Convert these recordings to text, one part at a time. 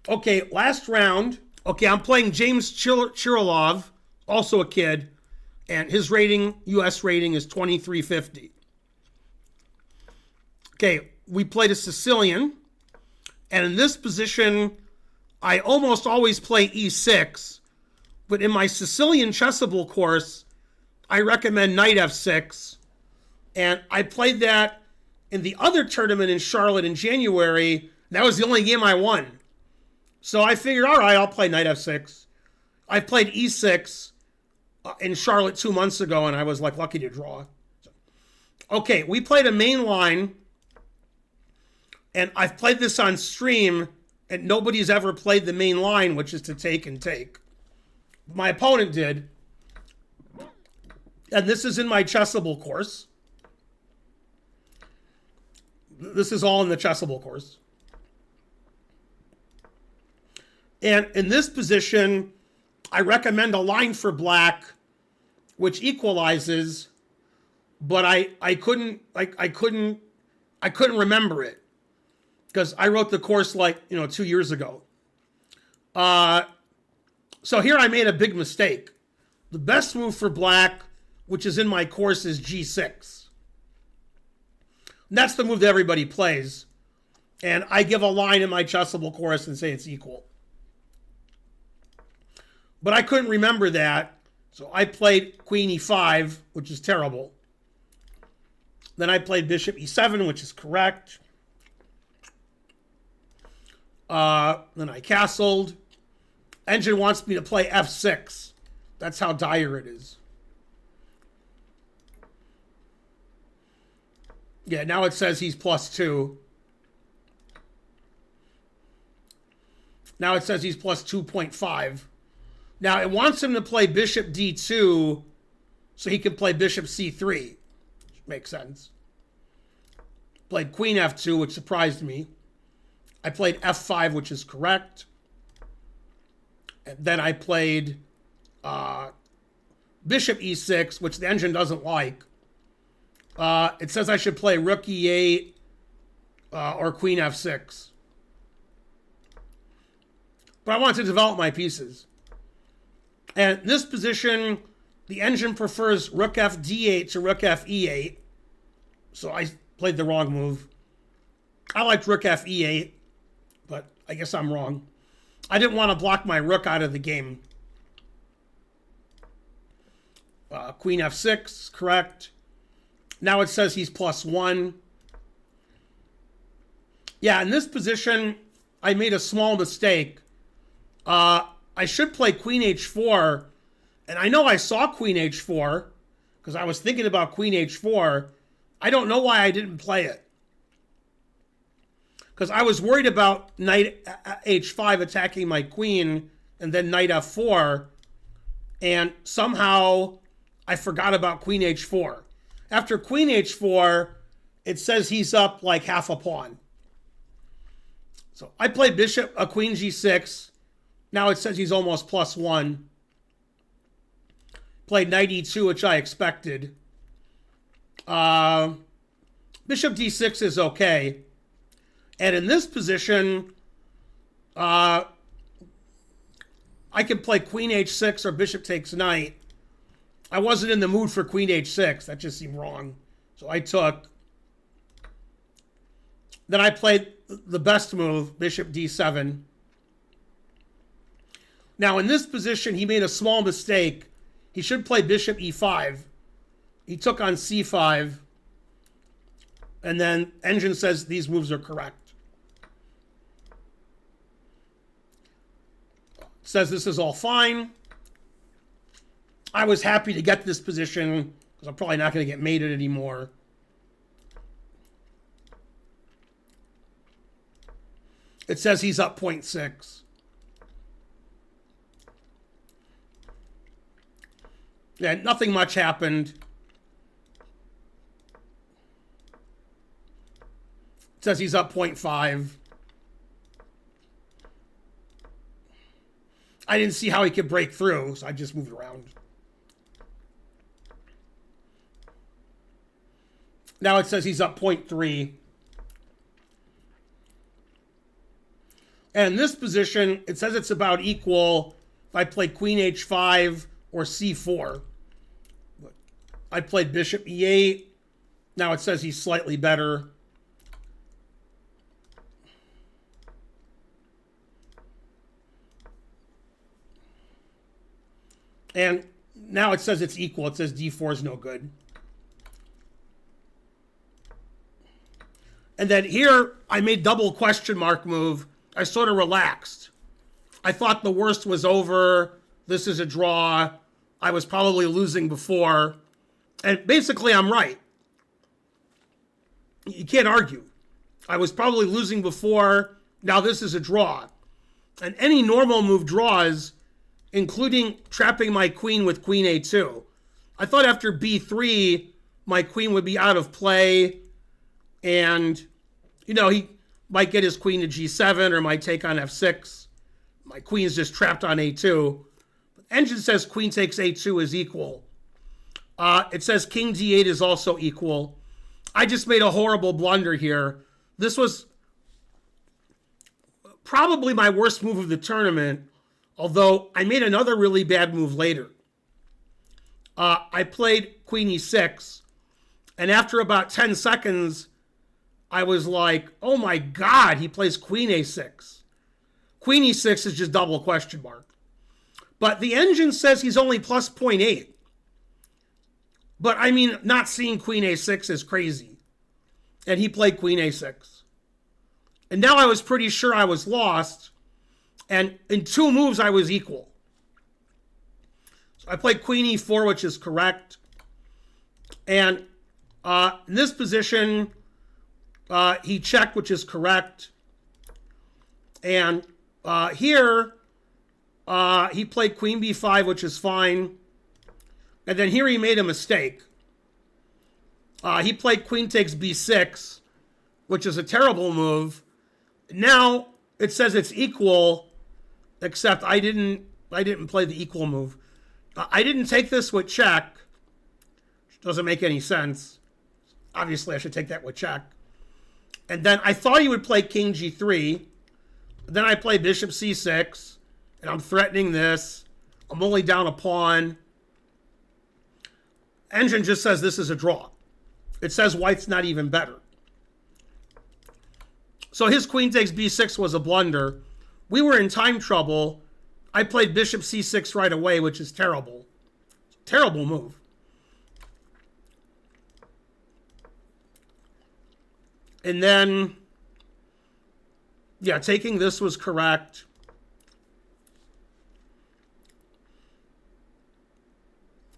Okay, last round. Okay, I'm playing James Chirilov, also a kid, and his rating, U.S. rating, is 2350. Okay, we played a Sicilian, and in this position, I almost always play e6, but in my Sicilian chessable course, I recommend knight f6, and I played that in the other tournament in Charlotte in January. That was the only game I won. So I figured, all right, I'll play knight f6. I played e6 in Charlotte 2 months ago, and I was like lucky to draw. Okay, we played a main line, and I've played this on stream, and nobody's ever played the main line, which is to take and take. My opponent did. And this is in my chessable course. This is all in the chessable course. And in this position, I recommend a line for black, which equalizes, but I couldn't remember it because I wrote the course 2 years ago. So here I made a big mistake. The best move for black, which is in my course, is g6. And that's the move that everybody plays. And I give a line in my chessable course and say it's equal. But I couldn't remember that, so I played queen e5, which is terrible. Then I played bishop e7, which is correct. Then I castled. Engine wants me to play f6. That's how dire it is. Yeah, now it says he's +2. Now it says he's +2.5. Now it wants him to play bishop d2 so he can play bishop c3. Which makes sense. Played queen f2, which surprised me. I played f5, which is correct. And then I played bishop e6, which the engine doesn't like. It says I should play rook e8 or queen f6. But I want to develop my pieces. And in this position, the engine prefers rook f d8 to rook f e8. So I played the wrong move. I liked rook f e8, but I guess I'm wrong. I didn't want to block my rook out of the game. Queen f6, correct. Now it says he's +1. Yeah, in this position, I made a small mistake. I should play queen h4, and I know I saw queen h4 because I was thinking about queen h4. I don't know why I didn't play it. Because I was worried about knight h5 attacking my queen and then knight f4, and somehow I forgot about queen h4. After queen h4, it says he's up like half a pawn. So I played queen g6. Now it says he's almost +1. Played knight e2, which I expected. Bishop d6 is okay. And in this position, I could play queen h6 or bishop takes knight. I wasn't in the mood for queen h6. That just seemed wrong. So I took. Then I played the best move, bishop d7. Now in this position, he made a small mistake. He should play bishop e5. He took on c5. And then engine says these moves are correct. Says this is all fine. I was happy to get this position because I'm probably not going to get mated anymore. It says he's up 0.6. Yeah, nothing much happened. It says he's up 0.5. I didn't see how he could break through, so I just moved around. Now it says he's up 0.3. And in this position, it says it's about equal if I play queen h5 or c4. I played bishop e8. Now it says he's slightly better. And now it says it's equal. It says d4 is no good. And then here, I made double question mark move. I sort of relaxed. I thought the worst was over. This is a draw. I was probably losing before. And basically, I'm right. You can't argue. I was probably losing before. Now this is a draw. And any normal move draws, including trapping my queen with queen a2. I thought after b3, my queen would be out of play. And, you know, he might get his queen to g7 or might take on f6. My queen's just trapped on a2. But engine says queen takes a2 is equal. It says king d8 is also equal. I just made a horrible blunder here. This was probably my worst move of the tournament, although I made another really bad move later. I played queen e6, and after about 10 seconds, I was like, oh my God, he plays queen a6. Queen e6 is just double question mark. But the engine says he's only plus 0.8. But I mean, not seeing queen a6 is crazy. And he played queen a6. And now I was pretty sure I was lost. And in 2 moves, I was equal. So I played queen e4, which is correct. And in this position, he checked, which is correct. And here, he played queen b5, which is fine. And then here he made a mistake. He played queen takes b6, which is a terrible move. Now it says it's equal, except I didn't play the equal move. I didn't take this with check, which doesn't make any sense. Obviously, I should take that with check. And then I thought he would play king g3. Then I play bishop c6, and I'm threatening this. I'm only down a pawn. Engine just says this is a draw. It says white's not even better. So his queen takes b6 was a blunder. We were in time trouble. I played bishop c6 right away, which is terrible. Terrible move. And then, yeah, taking this was correct.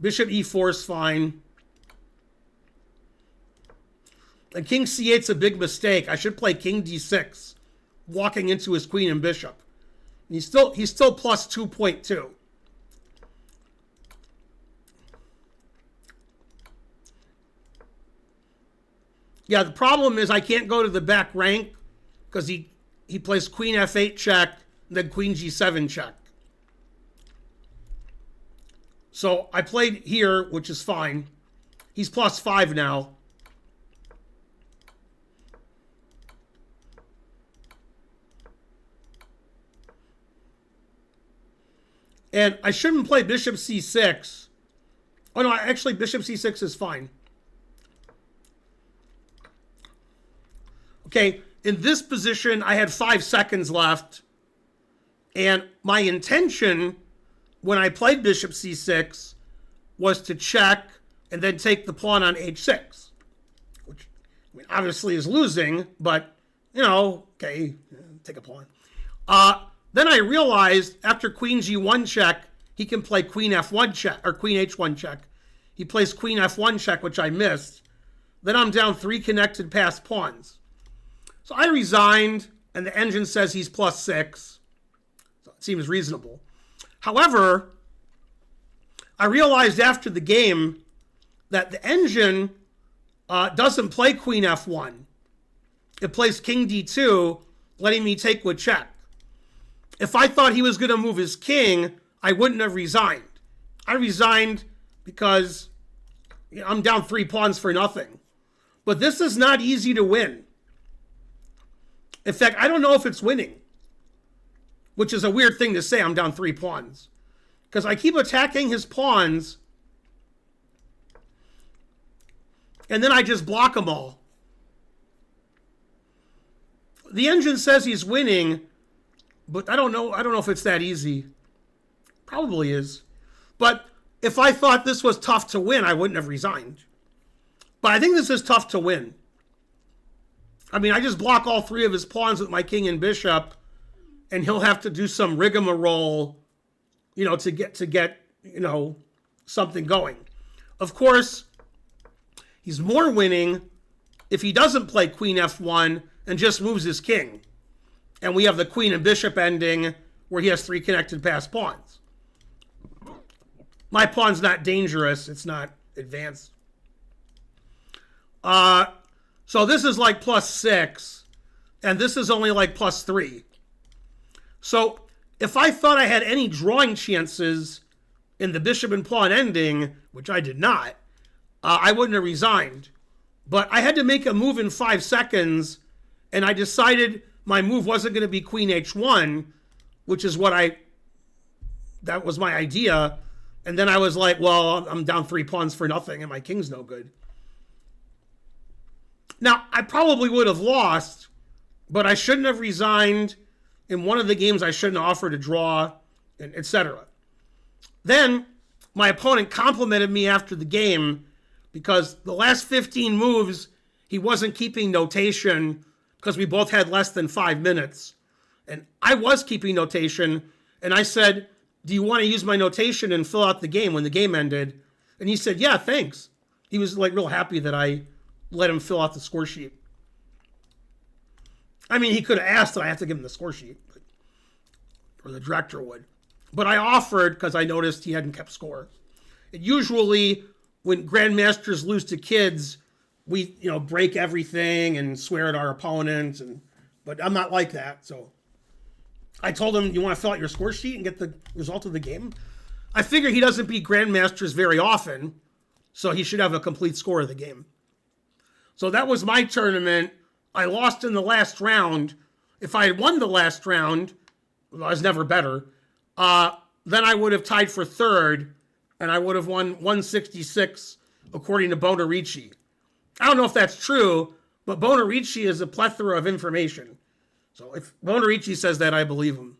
Bishop e4 is fine. And king c8 is a big mistake. I should play king d6, walking into his queen and bishop. And he's still plus 2.2. Yeah, the problem is I can't go to the back rank because he plays queen f8 check, and then queen g7 check. So I played here, which is fine. He's plus 5 now. And I shouldn't play bishop c6. Oh no, actually bishop c6 is fine. Okay, in this position, I had 5 seconds left. And my intention when I played bishop c6 was to check and then take the pawn on h6, which I mean, obviously is losing, but, you know, okay, take a pawn. Then I realized after queen g1 check, he can play queen f1 check, or queen h1 check. He plays queen f1 check, which I missed. Then I'm down 3 connected passed pawns. So I resigned, and the engine says he's plus 6. So it seems reasonable. However, I realized after the game that the engine doesn't play queen f1. It plays king d2, letting me take with check. If I thought he was going to move his king, I wouldn't have resigned. I resigned because I'm down 3 pawns for nothing. But this is not easy to win. In fact, I don't know if it's winning. which is a weird thing to say. I'm down 3 pawns. Because I keep attacking his pawns, and then I just block them all. The engine says he's winning, but I don't know if it's that easy. Probably is. But if I thought this was tough to win, I wouldn't have resigned. But I think this is tough to win. I mean, I just block all 3 of his pawns with my king and bishop, and he'll have to do some rigmarole, to get something going. Of course, he's more winning if he doesn't play queen f1 and just moves his king. And we have the queen and bishop ending where he has 3 connected passed pawns. My pawn's not dangerous. It's not advanced. So this is like +6, and this is only like +3. So if I thought I had any drawing chances in the bishop and pawn ending, which I did not, I wouldn't have resigned. But I had to make a move in 5 seconds, and I decided my move wasn't going to be queen h1, which is that was my idea. And then I was like, well, I'm down 3 pawns for nothing, and my king's no good. Now, I probably would have lost, but I shouldn't have resigned. In one of the games, I shouldn't have offered a draw, etc. Then, my opponent complimented me after the game because the last 15 moves, he wasn't keeping notation because we both had less than 5 minutes. And I was keeping notation, and I said, do you want to use my notation and fill out the game when the game ended? And he said, yeah, thanks. He was like real happy that I let him fill out the score sheet. I mean, he could have asked, and I have to give him the score sheet, or the director would. But I offered because I noticed he hadn't kept score. And usually, when grandmasters lose to kids, we break everything and swear at our opponent. But I'm not like that, so I told him, you want to fill out your score sheet and get the result of the game? I figure he doesn't beat grandmasters very often, so he should have a complete score of the game. So that was my tournament. I lost in the last round. If I had won the last round, I was never better, then I would have tied for 3rd, and I would have won 166 according to Bonarici. I don't know if that's true, but Bonarici is a plethora of information. So if Bonarici says that, I believe him.